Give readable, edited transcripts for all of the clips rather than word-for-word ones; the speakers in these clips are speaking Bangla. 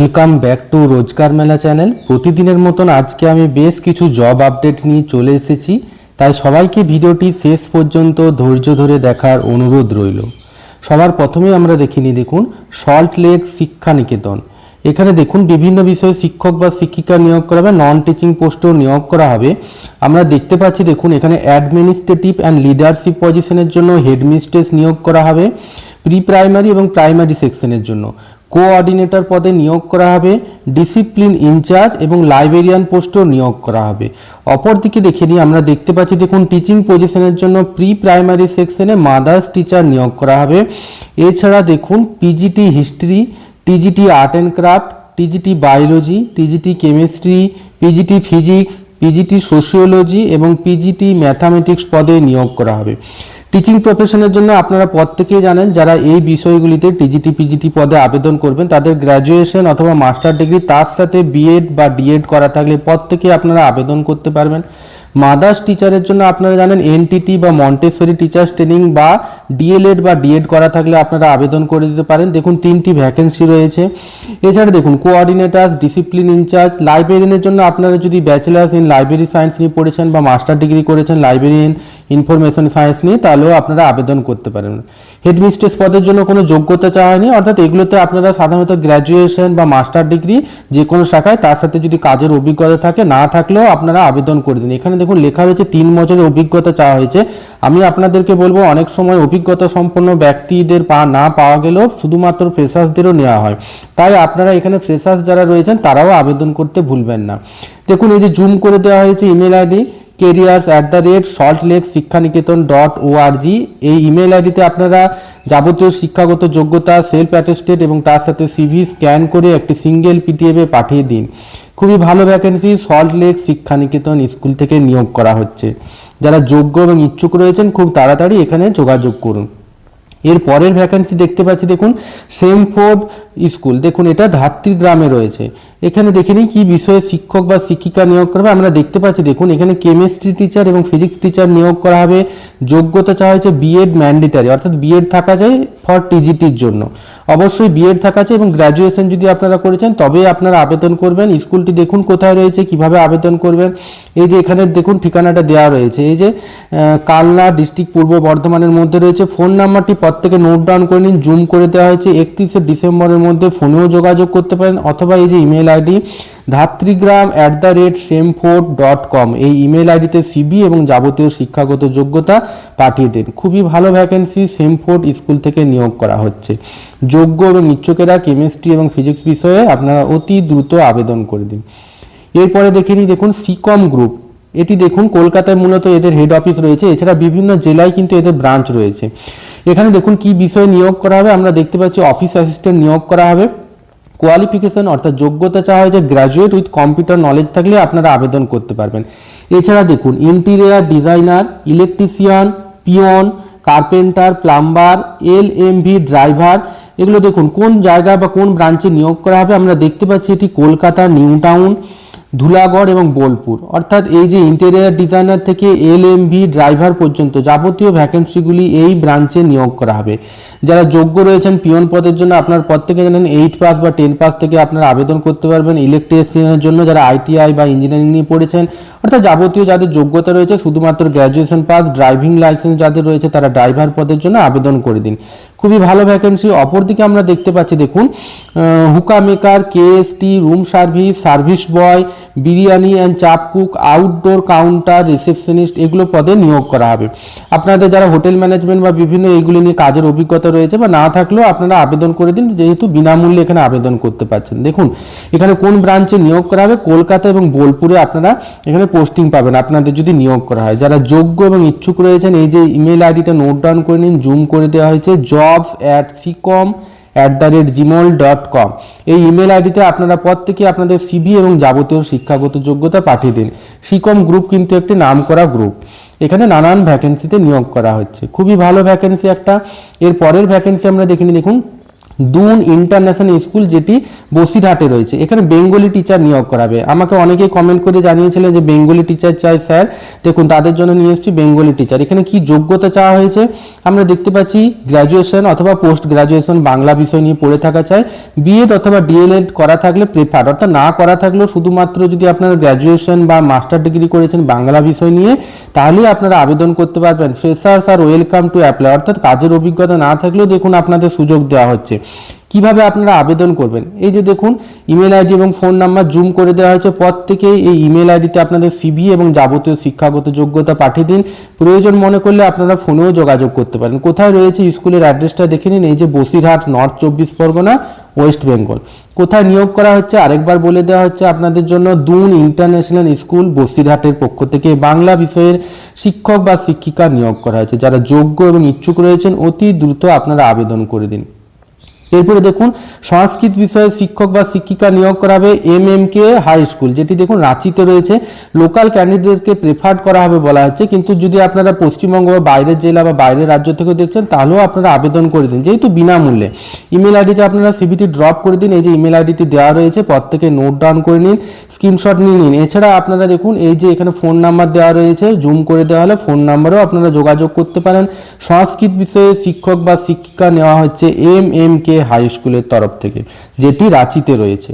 ওয়েলকাম ব্যাক টু রোজগার মেলা চ্যানেল। প্রতিদিনের মতন আজকে আমি বেশ কিছু জব আপডেট নিয়ে চলে এসেছি, তাই সবাইকে ভিডিওটি শেষ পর্যন্ত ধৈর্য ধরে দেখার অনুরোধ রইল। সবার প্রথমে আমরা দেখিনি, দেখুন সল্ট লেক শিক্ষা নিকেতন। এখানে দেখুন বিভিন্ন বিষয়ে শিক্ষক বা শিক্ষিকা নিয়োগ করা হবে, নন টিচিং পোস্টও নিয়োগ করা হবে। আমরা দেখতে পাচ্ছি দেখুন এখানে অ্যাডমিনিস্ট্রেটিভ অ্যান্ড লিডারশিপ পজিশনের জন্য হেডমিস্ট্রেস নিয়োগ করা হবে, প্রি প্রাইমারি এবং প্রাইমারি সেকশনের জন্য কোঅর্ডিনেটর পদে নিয়োগ করা হবে, ডিসিপ্লিন ইনচার্জ এবং লাইব্রেরিয়ান পোস্টও নিয়োগ করা হবে। অপরদিকে দেখে নিই, আমরা দেখতে পাচ্ছি দেখুন টিচিং পজিশনের জন্য প্রি প্রাইমারি সেকশনে মাদার্স টিচার নিয়োগ করা হবে। এছাড়া দেখুন PGT history, TGT art and craft, TGT biology, TGT chemistry, PGT physics, PGT sociology এবং পিজিটি ম্যাথামেটিক্স পদে নিয়োগ করা হবে। টিচিং প্রফেশনের জন্য আপনারা প্রত্যেকেই জানেন, যারা এই বিষয়গুলিতে টিজিটি পিজিটি পদে আবেদন করবেন তাদের গ্র্যাজুয়েশন অথবা মাস্টার ডিগ্রি তার সাথে বিএড বা ডিএড করা থাকলে প্রত্যেকেই আপনারা আবেদন করতে পারবেন। মাদার্স টিচারের জন্য আপনারা জানেন এনটিটি বা মন্টেসরি টিচার্স ট্রেনিং বা ডিএলএড বা ডিএড করা থাকলে আপনারা আবেদন করে দিতে পারেন। দেখুন 3টি ভ্যাকেন্সি রয়েছে। এছাড়া দেখুন কোঅর্ডিনেটর, ডিসিপ্লিন ইনচার্জ, লাইব্রেরিয়ানের জন্য আপনারা যদি ব্যাচেলার্স ইন লাইব্রেরি সায়েন্স নিয়ে পড়েছেন বা মাস্টার ডিগ্রি করেছেন লাইব্রেরি ইন ইনফরমেশন সায়েন্স নিয়ে, তাহলেও আপনারা আবেদন করতে পারেন। হেডমিস্ট্রেস পদের জন্য কোনো যোগ্যতা চাওয়া হয়নি, অর্থাৎ এগুলোতে আপনারা সাধারণত গ্র্যাজুয়েশন বা মাস্টার ডিগ্রি যে কোনো শাখায় তার সাথে যদি কাজের অভিজ্ঞতা থাকে, না থাকলেও আপনারা আবেদন করে দিন। এখানে দেখুন লেখা হয়েছে 3 বছরের অভিজ্ঞতা চাওয়া হয়েছে। আমি আপনাদেরকে বলবো অনেক সময় অভিজ্ঞতা সম্পন্ন ব্যক্তিদের না পাওয়া গেলেও শুধুমাত্র ফ্রেশার্সদেরও নেওয়া হয়, তাই আপনারা এখানে ফ্রেশার্স যারা রয়েছেন তারাও আবেদন করতে ভুলবেন না। দেখুন এই যে জুম করে দেওয়া হয়েছে ইমেল আইডি careers@saltlakeশিক্ষানিকেতন.org। এই ইমেল আইডিতে আপনারা যাবতীয় শিক্ষাগত যোগ্যতা, সেলফ অ্যাটেস্টেড এবং তার সাথে সিভি স্ক্যান করে একটি সিঙ্গেল পিডিএফে পাঠিয়ে দিন। খুবই ভালো ভ্যাকেন্সি, সল্ট লেক শিক্ষানিকেতন স্কুল থেকে নিয়োগ করা হচ্ছে। যারা যোগ্য এবং ইচ্ছুক রয়েছেন খুব তাড়াতাড়ি এখানে যোগাযোগ করুন। এর পরের ভ্যাকেন্সি দেখতে পাচ্ছি দেখুন সেমফোর্ড স্কুল। দেখুন এটা ধাত্রী গ্রামে রয়েছে। এখানে দেখে নিই কি বিষয়ে শিক্ষক বা শিক্ষিকা নিয়োগ করবে। আমরা দেখতে পাচ্ছি দেখুন এখানে কেমিস্ট্রি টিচার এবং ফিজিক্স টিচার নিয়োগ করা হবে। যোগ্যতা চাওয়া হয়েছে বিএড ম্যান্ডেটারি, অর্থাৎ বিএড থাকা যায় ফর টিজিটির জন্য। অবশ্যই বিএড থাকা চাই এবং গ্র্যাজুয়েশন যদি আপনারা করেছেন তবেই আপনারা আবেদন করবেন। স্কুলটি দেখুন কোথায় রয়েছে, কিভাবে আবেদন করবেন। এই যে এখানে দেখুন ঠিকানাটা দেওয়া রয়েছে, এই যে কালনা ডিস্ট্রিক্ট পূর্ব বর্ধমানের মধ্যে রয়েছে। ফোন নাম্বারটি প্রত্যেকে নোট ডাউন করে নিন, জুম করে দেওয়া হয়েছে। 31শে ডিসেম্বরের মধ্যে ফোনেও যোগাযোগ করতে পারেন, অথবা এই যে ইমেল আইডি ধাত্রীগ্রাম@semfort.com এই ইমেল আইডিতে সিবি এবং যাবতীয় শিক্ষাগত যোগ্যতা পাঠিয়ে দিন। খুবই ভালো ভ্যাকেন্সি, সেমফোর্ট স্কুল থেকে নিয়োগ করা হচ্ছে। যোগ্য এবং ইচ্ছুকেরা কেমিস্ট্রি এবং ফিজিক্স বিষয়ে আপনারা অতি দ্রুত আবেদন করে দিন। এরপরে দেখে নিই দেখুন সিকম গ্রুপ। এটি দেখুন কলকাতায় মূলত এদের হেড অফিস রয়েছে, এছাড়া বিভিন্ন জেলায় কিন্তু এদের ব্রাঞ্চ রয়েছে। এখানে দেখুন কি বিষয়ে নিয়োগ করা হবে। আমরা দেখতে পাচ্ছি অফিস অ্যাসিস্ট্যান্ট নিয়োগ করা হবে। কোয়ালিফিকেশন অর্থাৎ যোগ্যতা চাওয়া হয়েছে গ্র্যাজুয়েট উইথ কম্পিউটার নলেজ থাকলে আপনারা আবেদন করতে পারবেন। এছাড়া দেখুন interior designer, electrician, peon, carpenter, plumber, LMV driver, এগুলো দেখুন কোন জায়গা বা কোন ব্রাঞ্চে নিয়োগ করা হবে। আমরা দেখতে পাচ্ছি এটি কলকাতা, নিউ টাউন, ধুলাগড় এবং বোলপুর। অর্থাৎ এই যে ইন্টেরিয়ার ডিজাইনার থেকে এলএমভি ড্রাইভার পর্যন্ত যাবতীয় ভ্যাকেন্সিগুলি এই ব্রাঞ্চে নিয়োগ করা হবে। যারা যোগ্য রয়েছেন পিয়ন পদের জন্য আপনার প্রত্যেকে জানেন 8 পাস বা 10 পাস থেকে আপনারা আবেদন করতে পারবেন। ইলেকট্রিশিয়ানের জন্য যারা আইটিআই বা ইঞ্জিনিয়ারিং নিয়ে পড়েছেন, অর্থাৎ যাবতীয় যাদের যোগ্যতা রয়েছে শুধুমাত্র গ্র্যাজুয়েশন পাস, ড্রাইভিং লাইসেন্স যাদের রয়েছে তারা ড্রাইভার পদের জন্য আবেদন করে দিন। খুবই ভালো ভ্যাকেন্সি। অপরদিকে আমরা দেখতে পাচ্ছি দেখুন hookah maker, KST, room service, service boy, biryani and chaap cook, outdoor counter, receptionist, এগুলো পদে নিয়োগ করা হবে। আপনাদের যারা হোটেল ম্যানেজমেন্ট বা বিভিন্ন এইগুলি নিয়ে কাজের অভিজ্ঞতা রয়েছে বা না থাকলেও আপনারা আবেদন করে দিন, যেহেতু বিনামূল্যে এখানে আবেদন করতে পারছেন। দেখুন এখানে কোন ব্রাঞ্চে নিয়োগ করা হবে, কলকাতা এবং বোলপুরে আপনারা এখানে পোস্টিং পাবেন আপনাদের যদি নিয়োগ করা হয়। যারা যোগ্য এবং ইচ্ছুক রয়েছেন এই যে ইমেল আইডিটা নোট ডাউন করে নিন, জুম করে দেওয়া হয়েছে jobs@ficom@gmail.com এই ইমেল আইডিতে আপনারা প্রত্যেকে আপনাদের সিভি এবং যাবতীয় শিক্ষাগত যোগ্যতা পাঠিয়ে দিন। সিকম গ্রুপ কিন্তু একটি নামকরা গ্রুপ, এখানে নানান ভ্যাকেন্সিতে নিয়োগ করা হচ্ছে। খুবই ভালো ভ্যাকেন্সি একটা। এর পরের ভ্যাকেন্সি আমরা দেখিনি দেখুন দুন ইন্টারন্যাশনাল স্কুল, যেটি বসিরহাটে রয়েছে। এখানে বেঙ্গলি টিচার নিয়োগ করাবে। আমাকে অনেকেই কমেন্ট করে জানিয়েছিলেন যে বেঙ্গলি টিচার চাই স্যার, দেখুন তাদের জন্য নিয়ে এসেছি বেঙ্গলি টিচার। এখানে কি যোগ্যতা চাওয়া হয়েছে আমরা দেখতে পাচ্ছি, গ্র্যাজুয়েশন অথবা পোস্ট গ্র্যাজুয়েশন বাংলা বিষয় নিয়ে পড়ে থাকা চাই, বিএড অথবা ডিএলএড করা থাকলে প্রেফার, অর্থাৎ না করা থাকলেও শুধুমাত্র যদি আপনারা গ্র্যাজুয়েশন বা মাস্টার ডিগ্রি করেছেন বাংলা বিষয় নিয়ে তাহলেই আপনারা আবেদন করতে পারবেন। ফ্রেশার্স আর ওয়েলকাম টু অ্যাপ্লাই, অর্থাৎ কাজের অভিজ্ঞতা না থাকলেও দেখুন আপনাদের সুযোগ দেওয়া হচ্ছে। কিভাবে আপনারা আবেদন করবেন, এই যে দেখুন ইমেল আইডি এবং ফোন নাম্বার জুম করে দেওয়া হয়েছে। প্রত্যেকে এই ইমেল আইডিতে আপনাদের সিভি এবং যাবতীয় শিক্ষাগত যোগ্যতা পাঠিয়ে দিন। প্রয়োজন মনে করলে আপনারা ফোনেও যোগাযোগ করতে পারেন। কোথায় রয়েছে স্কুলের অ্যাড্রেসটা দেখে নিন, এই যে বসিরহাট, নর্থ 24 পরগনা, ওয়েস্ট বেঙ্গল। কোথায় নিয়োগ করা হচ্ছে আরেকবার বলে দেওয়া হচ্ছে আপনাদের জন্য, দুন ইন্টারন্যাশনাল স্কুল বসিরহাটের পক্ষ থেকে বাংলা বিষয়ের শিক্ষক বা শিক্ষিকা নিয়োগ করা হয়েছে। যারা যোগ্য এবং ইচ্ছুক রয়েছেন অতি দ্রুত আপনারা আবেদন করে দিন। এরপরে দেখুন সংস্কৃত বিষয়ে শিক্ষক বা শিক্ষিকা নিয়োগ করাবে MMK হাই স্কুল, যেটি দেখুন রাঁচিতে রয়েছে। লোকাল ক্যান্ডিডেটকে প্রেফার্ড করা হবে বলা হচ্ছে, কিন্তু যদি আপনারা পশ্চিমবঙ্গ বা বাইরের জেলা বা বাইরের রাজ্য থেকে দেখছেন তাহলেও আপনারা আবেদন করে দিন, যেহেতু বিনামূল্যে। ইমেল আইডিতে আপনারা সিভিটি ড্রপ করে দিন। এই যে ইমেল আইডিটি দেওয়া রয়েছে, প্রত্যেকে নোট ডাউন করে নিন, স্ক্রিনশট নিয়ে নিন। এছাড়া আপনারা দেখুন এই যে এখানে ফোন নাম্বার দেওয়া রয়েছে, জুম করে দেওয়া হলে ফোন নাম্বারেও আপনারা যোগাযোগ করতে পারেন। সংস্কৃত বিষয়ে শিক্ষক বা শিক্ষিকা নেওয়া হচ্ছে MMK হাই স্কুলের তরফ থেকে, যেটি রাঁচিতে রয়েছে।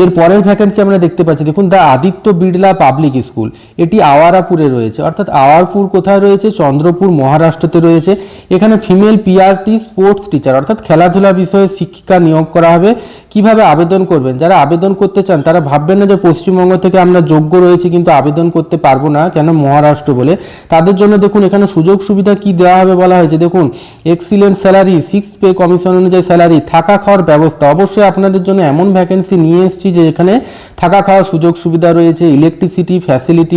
এর পরের ভ্যাকেন্সি আমরা দেখতে পাচ্ছি, দেখুন the Aditya Birla public school, এটি আওয়ারাপুরে রয়েছে। অর্থাৎ আওয়ারপুর কোথায় রয়েছে, চন্দ্রপুর মহারাষ্ট্রতে রয়েছে। এখানে ফিমেল PRT স্পোর্টস টিচার, অর্থাৎ খেলাধুলা বিষয়ে শিক্ষিকা নিয়োগ করা হবে। কিভাবে আবেদন করবেন, যারা আবেদন করতে চান তারা ভাববেন না যে পশ্চিমবঙ্গ থেকে আমরা যোগ্য রয়েছে কিন্তু আবেদন করতে পারবো না কেন মহারাষ্ট্র বলে। তাদের জন্য দেখুন এখানে সুযোগ সুবিধা কি দেওয়া হবে বলা হয়েছে, দেখুন এক্সিলেন্ট স্যালারি, 6 পে কমিশন অনুযায়ী স্যালারি, থাকা খাওয়ার ব্যবস্থা। অবশ্যই আপনাদের জন্য এমন ভ্যাকেন্সি নিয়ে এসেছি যে এখানে থাকা খাওয়ার সুযোগ সুবিধা রয়েছে, ইলেকট্রিসিটি ফ্যাসিলিটি,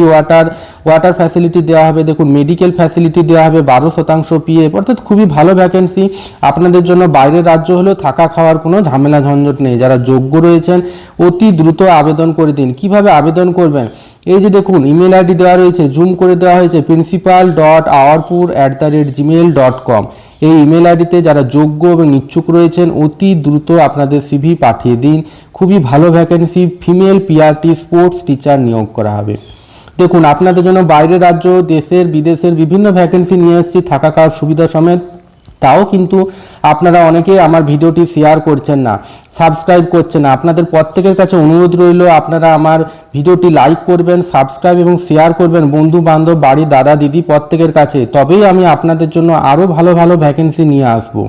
ওয়াটার ফ্যাসিলিটি দেওয়া হবে। দেখুন মেডিকেল ফ্যাসিলিটি দেওয়া হবে, 12% PF, অর্থাৎ খুবই ভালো ভ্যাকেন্সি আপনাদের জন্য। বাইরের রাজ্য হলেও থাকা খাওয়ার কোনো ঝামেলা ঝঞ্ঝট নেই। যারা যোগ্য রয়েছেন অতি দ্রুত আবেদন করে দিন। কিভাবে আবেদন করবেন, এই যে দেখুন ইমেল আইডি দেওয়া রয়েছে, জুম করে দেওয়া হয়েছে, principal.hourpur@gmail.com। এই ইমেল আইডিতে যারা যোগ্য এবং ইচ্ছুক রয়েছেন অতি দ্রুত আপনাদের সিভি পাঠিয়ে দিন। খুবই ভালো vacancy, female PRT sports teacher নিয়োগ করা হবে। দেখুন আপনাদের জন্য বাইরের রাজ্য, দেশের বিদেশের বিভিন্ন ভ্যাকেন্সি নিয়ে এসেছি থাকা খাওয়ার সুবিধা সমেত। তাও কিন্তু আপনারা অনেকে আমার ভিডিওটি শেয়ার করছেন না, সাবস্ক্রাইব করছেন না। আপনাদের প্রত্যেকের কাছে অনুরোধ রইল আপনারা আমার ভিডিওটি লাইক করবেন, সাবস্ক্রাইব এবং শেয়ার করবেন বন্ধু বান্ধব, বাড়ি দাদা দিদি প্রত্যেকের কাছে, তবেই আমি আপনাদের জন্য আরও ভালো ভালো ভ্যাকেন্সি নিয়ে আসবো।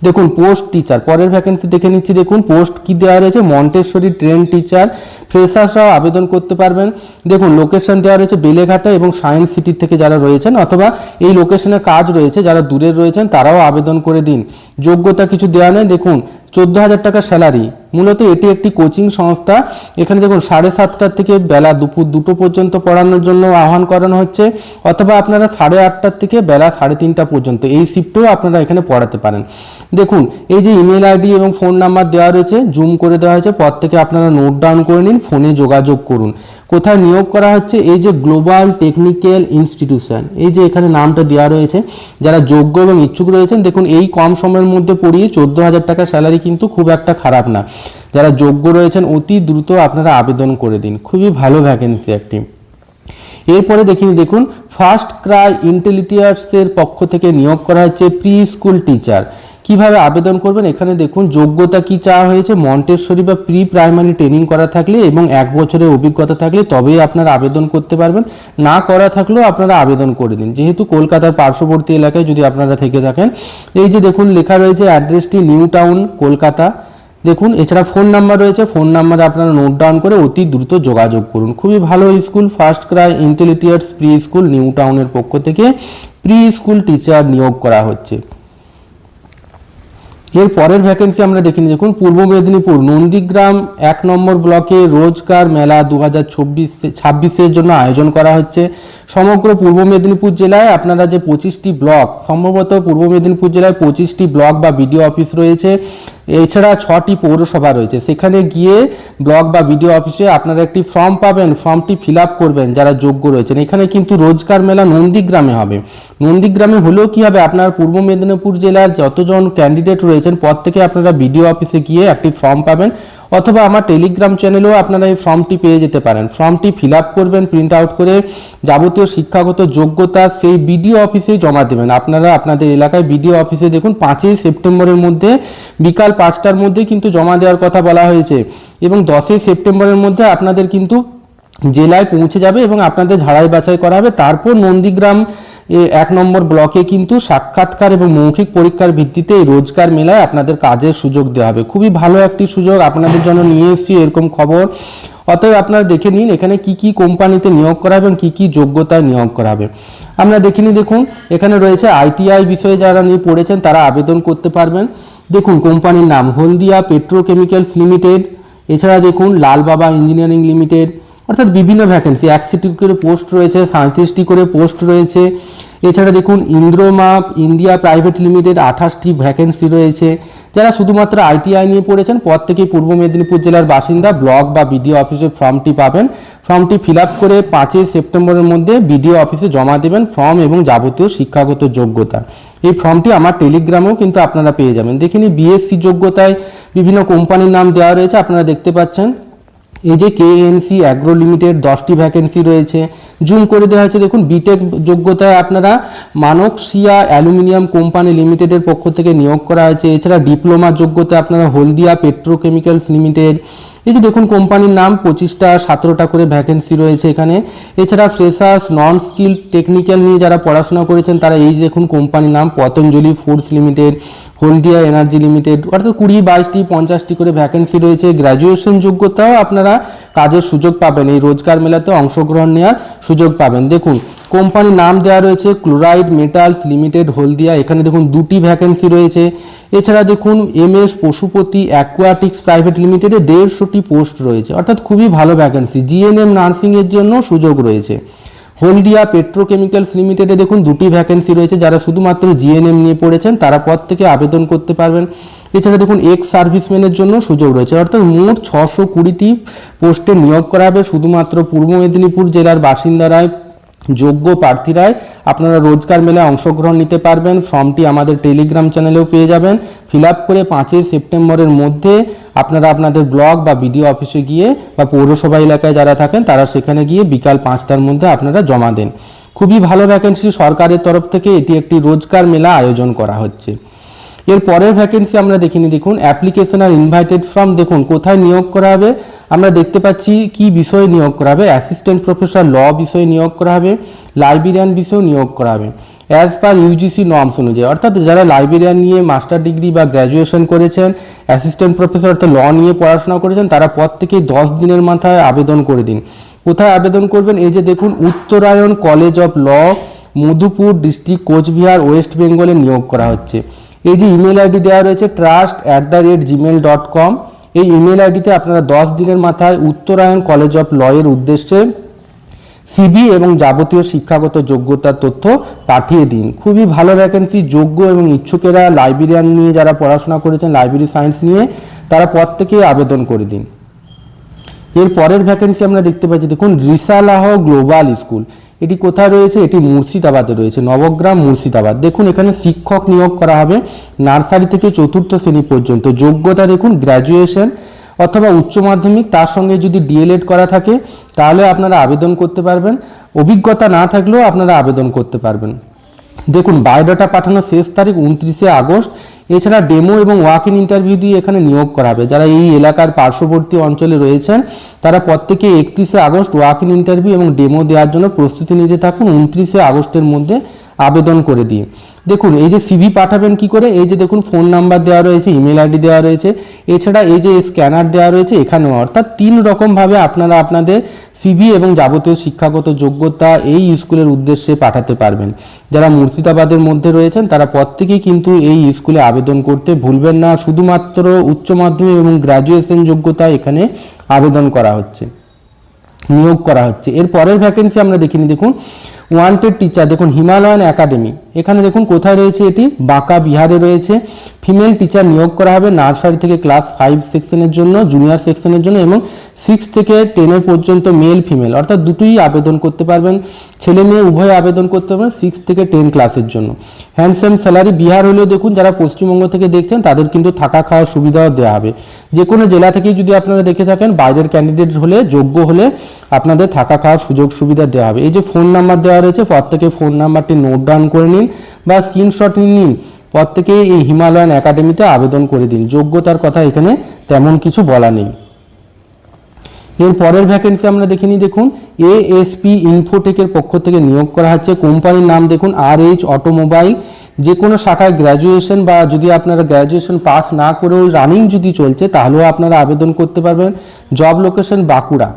দেখুন পোস্ট টিচার, পরের ভ্যাকেন্সি দেখে নিচ্ছি। দেখুন পোস্ট কি দেওয়া রয়েছে, মন্টেশ্বরী ট্রেন টিচার, ফ্রেশার্সরাও আবেদন করতে পারবেন। দেখুন লোকেশন দেওয়া রয়েছে বেলেঘাটা এবং সায়েন্স সিটি থেকে যারা রয়েছেন অথবা এই লোকেশনে কাজ রয়েছে যারা দূরের রয়েছেন তারাও আবেদন করে দিন। যোগ্যতা কিছু দেওয়া নেই। দেখুন 14,000 টাকা স্যালারি। মূলত এটি একটি কোচিং সংস্থা। এখানে দেখুন 7:30 থেকে বেলা দুপুর 2টো পর্যন্ত পড়ানোর জন্য আহ্বান করানো হচ্ছে, অথবা আপনারা 8:30 থেকে বেলা 3:30 পর্যন্ত এই শিফটেও আপনারা এখানে পড়াতে পারেন। দেখুন এই যে ইমেল আইডি এবং ফোন নাম্বার দেওয়া রয়েছে, জুম করে দেওয়া হয়েছে, প্রত্যেকে আপনারা নোট ডাউন করে নিন, ফোনে যোগাযোগ করুন। কোথায় নিয়োগ করা হচ্ছে, এই যে গ্লোবাল টেকনিক্যাল ইনস্টিটিউশন, এই যে এখানে নামটা দেওয়া রয়েছে। যারা যোগ্য এবং ইচ্ছুক রয়েছেন দেখুন এই কম সময়ের মধ্যে পড়িয়ে 14,000 টাকা স্যালারি কিন্তু খুব একটা খারাপ না। যারা যোগ্য রয়েছেন অতি দ্রুত আপনারা আবেদন করে দিন, খুবই ভালো ভ্যাকেন্সি একটি। এরপরে দেখুন ফার্স্ট ক্রাই ইন্টেলিজেন্সের পক্ষ থেকে নিয়োগ করা হচ্ছে প্রি স্কুল টিচার। কিভাবে আবেদন করবেন, এখানে দেখুন যোগ্যতা কি চাওয়া হয়েছে, মন্টেশ্বরী বা প্রি প্রাইমারি ট্রেনিং করা থাকলে এবং 1 বছরের অভিজ্ঞতা থাকলে তবেই আপনারা আবেদন করতে পারবেন, না করা থাকলেও আপনারা আবেদন করে দিন, যেহেতু কলকাতার পার্শ্ববর্তী এলাকায় যদি আপনারা থেকে থাকেন। এই যে দেখুন লেখা রয়েছে অ্যাড্রেসটি নিউ টাউন কলকাতা। দেখুন এছাড়া ফোন নাম্বার রয়েছে, ফোন নাম্বারে আপনারা নোট ডাউন করে অতি দ্রুত যোগাযোগ করুন। খুবই ভালো school, first Cry intelligence pre school new টাউনের পক্ষ থেকে প্রি স্কুল টিচার নিয়োগ করা হচ্ছে। এর পরের ভ্যাকেন্সি আমরা দেখিনি। দেখুন পূর্ব মেদিনীপুর নন্দীগ্রাম 1 নম্বর ব্লকে রোজগার মেলা 2026-26 জন্য আয়োজন করা হচ্ছে। সমগ্র পূর্ব মেদিনীপুর জেলায় আপনারা যে 25টি ব্লক, সম্ভবত পূর্ব মেদিনীপুর জেলায় 25টি ব্লক বা বিডিও অফিস রয়েছে, এছাড়া 6টি পৌরসভা রয়েছে, সেখানে গিয়ে ব্লক বা বিডিও অফিসে আপনারা একটি ফর্ম পাবেন, ফর্মটি ফিল আপ করবেন যারা যোগ্য রয়েছেন। এখানে কিন্তু রোজগার মেলা নন্দীগ্রামে হবে। নন্দীগ্রামে হলেও কি হবে, আপনার পূর্ব মেদিনীপুর জেলার যতজন ক্যান্ডিডেট রয়েছেন প্রত্যেকে আপনারা বিডিও অফিসে গিয়ে একটি ফর্ম পাবেন, অথবা আমার টেলিগ্রাম চ্যানেলেও আপনারা এই ফর্মটি পেয়ে যেতে পারেন। ফর্মটি ফিল আপ করবেন, প্রিন্ট আউট করে যাবতীয় শিক্ষাগত যোগ্যতা সেই বিডিও অফিসেই জমা দেবেন। আপনারা আপনাদের এলাকায় বিডিও অফিসে দেখুন 5ই সেপ্টেম্বরের মধ্যে বিকাল 5টার মধ্যে কিন্তু জমা দেওয়ার কথা বলা হয়েছে, এবং 10ই সেপ্টেম্বরের মধ্যে আপনাদের কিন্তু জেলায় পৌঁছে যাবে এবং আপনাদের ঝাড়াই বাছাই করা হবে। তারপর নন্দীগ্রাম 1 নম্বর ব্লকে কিন্তু সাক্ষাৎকার এবং মৌখিক পরীক্ষার ভিত্তিতে এই রোজগার মেলায় আপনাদের কাজের সুযোগ দেওয়া হবে। খুবই ভালো একটি সুযোগ আপনাদের জন্য নিয়ে এসেছি এরকম খবর। অতএব আপনারা দেখে নিন এখানে কি কি কোম্পানিতে নিয়োগ করা হবে এবং কি কি যোগ্যতায় নিয়োগ করা হবে। আমরা দেখে নিই, দেখুন এখানে রয়েছে আইটিআই বিষয়ে যারা নিয়ে পড়েছেন তারা আবেদন করতে পারবেন। দেখুন কোম্পানির নাম হলদিয়া পেট্রোকেমিক্যালস লিমিটেড, এছাড়া দেখুন লাল বাবা ইঞ্জিনিয়ারিং লিমিটেড, অর্থাৎ বিভিন্ন ভ্যাকেন্সি 61টি করে পোস্ট রয়েছে, 37টি করে পোস্ট রয়েছে। এছাড়া দেখুন ইন্দ্রমাপ ইন্ডিয়া প্রাইভেট লিমিটেড 28টি ভ্যাকেন্সি রয়েছে। যারা শুধুমাত্র আইটিআই নিয়ে পড়েছেন প্রত্যেকেই পূর্ব মেদিনীপুর জেলার বাসিন্দা, ব্লক বা বিডিও অফিসে ফর্মটি পাবেন। ফর্মটি ফিল আপ করে 5ই সেপ্টেম্বরের মধ্যে বিডিও অফিসে জমা দেবেন ফর্ম এবং যাবতীয় শিক্ষাগত যোগ্যতা। এই ফর্মটি আমার টেলিগ্রামেও কিন্তু আপনারা পেয়ে যাবেন। দেখিনি বিএসসি যোগ্যতায় বিভিন্ন কোম্পানির নাম দেওয়া রয়েছে, আপনারা দেখতে পাচ্ছেন। এই যে কেএনসি অ্যাগ্রো লিমিটেড 10টি ভ্যাকেন্সি রয়েছে, জুম করে দেওয়া হয়েছে। দেখুন বিটেক যোগ্যতায় আপনারা মানকশিয়া অ্যালুমিনিয়াম কোম্পানি লিমিটেডের পক্ষ থেকে নিয়োগ করা হয়েছে। এছাড়া ডিপ্লোমা যোগ্যতা আপনারা হলদিয়া পেট্রোকেমিক্যালস লিমিটেড। এই যে দেখুন কোম্পানির নাম 25টা 17টা করে ভ্যাকেন্সি রয়েছে এখানে। এছাড়া ফ্রেশার্স নন স্কিল টেকনিক্যাল নিয়ে যারা পড়াশোনা করেছেন তারা এই দেখুন কোম্পানির নাম পতঞ্জলি ফুডস লিমিটেড, হলদিয়া এনার্জি লিমিটেড, অর্থাৎ 20, 22টি 50টি করে ভ্যাকেন্সি রয়েছে। গ্র্যাজুয়েশন যোগ্যতাও আপনারা কাজের সুযোগ পাবেন, এই রোজগার মেলাতে অংশগ্রহণ নেওয়ার সুযোগ পাবেন। দেখুন কোম্পানির নাম দেওয়া রয়েছে ক্লোরাইড মেটালস লিমিটেড হলদিয়া, এখানে দেখুন 2টি ভ্যাকেন্সি রয়েছে। এছাড়া দেখুন এমএস পশুপতি অ্যাকোয়াটিক্স প্রাইভেট লিমিটেডে 150টি পোস্ট রয়েছে, অর্থাৎ খুবই ভালো ভ্যাকেন্সি। জিএনএম নার্সিংয়ের জন্য সুযোগ রয়েছে। হলদিয়া পেট্রোকেমিক্যালস লিমিটেডে দেখুন 2টি ভ্যাকেন্সি রয়েছে, যারা শুধুমাত্র জিএনএম নিয়ে পড়েছেন তারা পদ থেকে আবেদন করতে পারবেন। এছাড়া দেখুন এক্স সার্ভিসম্যানের জন্য সুযোগ রয়েছে, অর্থাৎ মোট 620টি পোস্টে নিয়োগ করা হবে। শুধুমাত্র পূর্ব মেদিনীপুর জেলার বাসিন্দারাই যোগ্য প্রার্থীরাই আপনারা রোজগার মেলায় অংশগ্রহণ নিতে পারবেন। ফর্মটি আমাদের টেলিগ্রাম চ্যানেলেও পেয়ে যাবেন। ফিল আপ করে 5ই সেপ্টেম্বরের মধ্যে আপনারা আপনাদের ব্লক বা বিডিও অফিসে গিয়ে বা পৌরসভা এলাকায় যারা থাকেন তারা সেখানে গিয়ে বিকাল 5টার মধ্যে আপনারা জমা দেন। খুবই ভালো ভ্যাকেন্সি, সরকারের তরফ থেকে এটি একটি রোজগার মেলা আয়োজন করা হচ্ছে। এর পরের ভ্যাকেন্সি আমরা দেখিনি, দেখুন অ্যাপ্লিকেশন আর ইনভাইটেড ফর্ম। দেখুন কোথায় নিয়োগ করা হবে, আমরা দেখতে পাচ্ছি কি বিষয়ে নিয়োগ করা হবে। অ্যাসিস্ট্যান্ট প্রফেসর ল বিষয়ে নিয়োগ করা হবে, লাইব্রেরিয়ান বিষয়েও নিয়োগ করা হবে অ্যাজ পার ইউজিসি নর্মস অনুযায়ী। অর্থাৎ যারা লাইব্রেরিয়ান নিয়ে মাস্টার ডিগ্রি বা গ্র্যাজুয়েশন করেছেন, অ্যাসিস্ট্যান্ট প্রফেসর অর্থাৎ ল নিয়ে পড়াশোনা করেছেন, তারা প্রত্যেকেই 10 দিনের মাথায় আবেদন করে দিন। কোথায় আবেদন করবেন, এই যে দেখুন Uttarayan college of law, Madhupur district, Coochbehar, west বেঙ্গলে নিয়োগ করা হচ্ছে। এই যে ইমেল আইডি দেওয়া রয়েছে trust@gmail.com, এই ইমেল আইডিতে আপনারা 10 দিনের মাথায় উত্তরায়ণ কলেজ অফ ল এর উদ্দেশ্যে সিভি এবং যাবতীয় শিক্ষাগত যোগ্যতার তথ্য পাঠিয়ে দিন। খুবই ভালো ভ্যাকেন্সি, যোগ্য এবং ইচ্ছুকেরা লাইব্রেরিয়ান নিয়ে যারা পড়াশোনা করেছেন, লাইব্রেরি সায়েন্স নিয়ে, তারা প্রত্যেকেই আবেদন করে দিন। এর পরের ভ্যাকেন্সি আমরা দেখতে পাচ্ছি, দেখুন রিসালাহ গ্লোবাল স্কুল। এটি কোথায় রয়েছে, এটি মুর্শিদাবাদে রয়েছে, নবগ্রাম মুর্শিদাবাদ। দেখুন এখানে শিক্ষক নিয়োগ করা হবে নার্সারি থেকে 4র্থ শ্রেণী পর্যন্ত। যোগ্যতা দেখুন গ্র্যাজুয়েশন অথবা উচ্চ মাধ্যমিক, তার সঙ্গে যদি ডিএলএড করা থাকে তাহলে আপনারা আবেদন করতে পারবেন। অভিজ্ঞতা না থাকলেও আপনারা আবেদন করতে পারবেন। দেখুন বায়োডাটা পাঠানোর শেষ তারিখ 29শে আগস্ট। এছাড়া ডেমো এবং ওয়াক ইন ইন্টারভিউ দিয়ে এখানে নিয়োগ করা হবে। যারা এই এলাকার পার্শ্ববর্তী অঞ্চলে রয়েছেন তারা প্রত্যেকে 31শে আগস্ট ওয়াক ইন ইন্টারভিউ এবং ডেমো দেওয়ার জন্য প্রস্তুতি নিতে থাকুন 29শে আগস্টের মধ্যে আবেদন করে দিয়ে। দেখুন এই যে সিভি পাঠাবেন কি করে, এই যে দেখুন ফোন নাম্বার দেওয়া রয়েছে, ইমেল আইডি দেওয়া রয়েছে, এছাড়া এই যে স্ক্যানার দেওয়া রয়েছে এখানেও। অর্থাৎ 3 রকমভাবে আপনারা আপনাদের সিভি এবং যাবতীয় শিক্ষাগত যোগ্যতা এই স্কুলের উদ্দেশ্যে পাঠাতে পারবেন। যারা মুর্শিদাবাদের মধ্যে রয়েছেন তারা প্রত্যেকেই কিন্তু এই স্কুলে আবেদন করতে ভুলবেন না। শুধুমাত্র উচ্চ মাধ্যমিক এবং গ্র্যাজুয়েশন যোগ্যতা এখানে আবেদন করা হচ্ছে, নিয়োগ করা হচ্ছে। এর পরের ভ্যাকেন্সি আমরা দেখিনি, দেখুন ওয়ান্টেড টিচার দেখুন হিমালয়ান একাডেমি, এখানে দেখুন কোথায় রয়েছে, এটি বাঁকা বিহারে রয়েছে। ফিমেল টিচার নিয়োগ করা হবে নার্সারি থেকে ক্লাস 5 সেকশনের জন্য, জুনিয়র সেকশনের জন্য, এবং 6 থেকে 10 পর্যন্ত মেল ফিমেল অর্থাৎ দুটোই আবেদন করতে পারবেন, ছেলে মেয়ে উভয় আবেদন করতে পারবেন 6 থেকে 10 ক্লাসের জন্য। হ্যান্ডসাম স্যালারি, বিহার হলেও দেখুন যারা পশ্চিমবঙ্গ থেকে দেখছেন তাদের কিন্তু থাকা খাওয়ার সুবিধাও দেওয়া হবে। যে কোনো জেলা থেকেই যদি আপনারা দেখে থাকেন, বাইরের ক্যান্ডিডেট হলে, যোগ্য হলে আপনাদের থাকা খাওয়ার সুযোগ সুবিধা দেওয়া হবে। এই যে ফোন নাম্বার দেওয়া রয়েছে, প্রত্যেকে ফোন নাম্বারটি নোট ডাউন করে নিন বা স্ক্রিনশট নিন, প্রত্যেকে এই হিমালয়ান একাডেমিতে আবেদন করে দিন। যোগ্যতার কথা এখানে তেমন কিছু বলা নেই। এর পরের ভ্যাকেন্সি আমরা দেখে নিই। দেখুন এএসপি ইনফোটেকের পক্ষ থেকে নিয়োগ করা হচ্ছে। কোম্পানির নাম দেখুন RH অটোমোবাইল। যে কোনো শাখায় গ্র্যাজুয়েশন বা যদি আপনারা গ্র্যাজুয়েশন পাস না করেও রানিং যদি চলছে তাহলেও আপনারা আবেদন করতে পারবেন। Job location Bankura.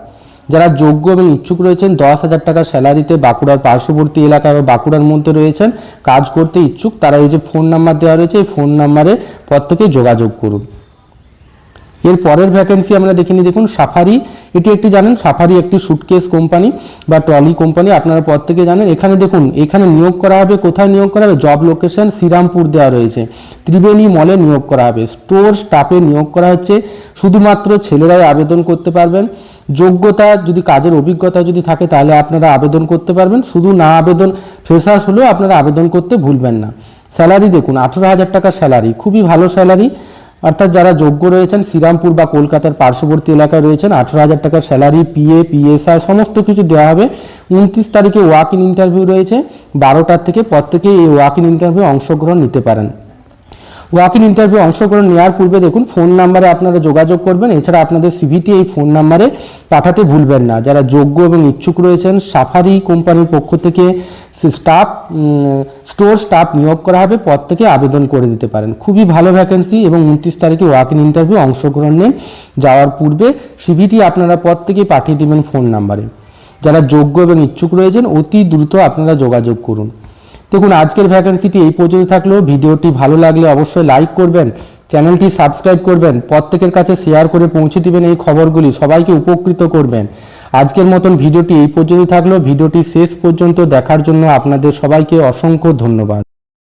যারা যোগ্য এবং ইচ্ছুক রয়েছেন 10,000 টাকা স্যালারিতে বাঁকুড়ার পার্শ্ববর্তী এলাকা বা বাঁকুড়ার মধ্যে রয়েছেন, কাজ করতে ইচ্ছুক, তারা এই যে ফোন নাম্বার দেওয়া রয়েছে এই ফোন নাম্বারে প্রত্যেকে যোগাযোগ করুন। এর পরের ভ্যাকেন্সি আমরা দেখে নিই। দেখুন সাফারি, এটি একটি জানেন সাফারি একটি সুটকেস কোম্পানি বা ট্রলি কোম্পানি, আপনারা প্রত্যেকে জানেন। এখানে দেখুন এখানে নিয়োগ করা হবে, কোথায় নিয়োগ করা হবে, জব লোকেশন শ্রীরামপুর দেওয়া রয়েছে, ত্রিবেণী মলে নিয়োগ করা হবে। স্টোর স্টাফে নিয়োগ করা হচ্ছে, শুধুমাত্র ছেলেরাই আবেদন করতে পারবেন। যোগ্যতা যদি কাজের অভিজ্ঞতা যদি থাকে তাহলে আপনারা আবেদন করতে পারবেন, শুধু না আবেদন ফ্রেশার্স হলেও আপনারা আবেদন করতে ভুলবেন না। স্যালারি দেখুন 18,000 টাকা স্যালারি, খুবই ভালো স্যালারি, অর্থাৎ যারা যোগ্য রয়েছেন শ্রীরামপুর বা কলকাতার পার্শ্ববর্তী এলাকায় রয়েছেন 18,000 টাকার স্যালারি, PSI সমস্ত কিছু দেওয়া হবে। 29 তারিখে ওয়াক ইন ইন্টারভিউ রয়েছে 12টার থেকে, প্রত্যেকেই এই ওয়াক ইন ইন্টারভিউ অংশগ্রহণ নিতে পারেন। ওয়াক ইন ইন্টারভিউ অংশগ্রহণ নেওয়ার পূর্বে দেখুন ফোন নাম্বারে আপনারা যোগাযোগ করবেন, এছাড়া আপনাদের সিভিটি এই ফোন নাম্বারে পাঠাতে ভুলবেন না। যারা যোগ্য এবং ইচ্ছুক রয়েছেন সাফারি কোম্পানির পক্ষ থেকে স্টোর স্টাফ নিয়োগ করা হবে, প্রত্যেকে আবেদন করে দিতে পারেন। খুবই ভালো ভ্যাকেন্সি এবং 29 তারিখে ওয়াক ইন ইন্টারভিউ অংশগ্রহণ নেন। যাওয়ার পূর্বে সিভিটি আপনারা প্রত্যেকেই পাঠিয়ে দেবেন ফোন নাম্বারে। যারা যোগ্য এবং ইচ্ছুক রয়েছেন অতি দ্রুত আপনারা যোগাযোগ করুন। দেখুন আজকের ভ্যাকেন্সিটি এই পর্যন্ত থাকলো। ভিডিওটি ভালো লাগলে অবশ্যই লাইক করবেন, চ্যানেলটি সাবস্ক্রাইব করবেন, প্রত্যেকের কাছে শেয়ার করে পৌঁছে দিবেন এই খবরগুলি, সবাইকে উপকৃত করবেন। আজকের মতন ভিডিওটি এই পর্যন্ত থাকলো। ভিডিওটি শেষ পর্যন্ত দেখার জন্য আপনাদের সবাইকে অসংখ্য ধন্যবাদ।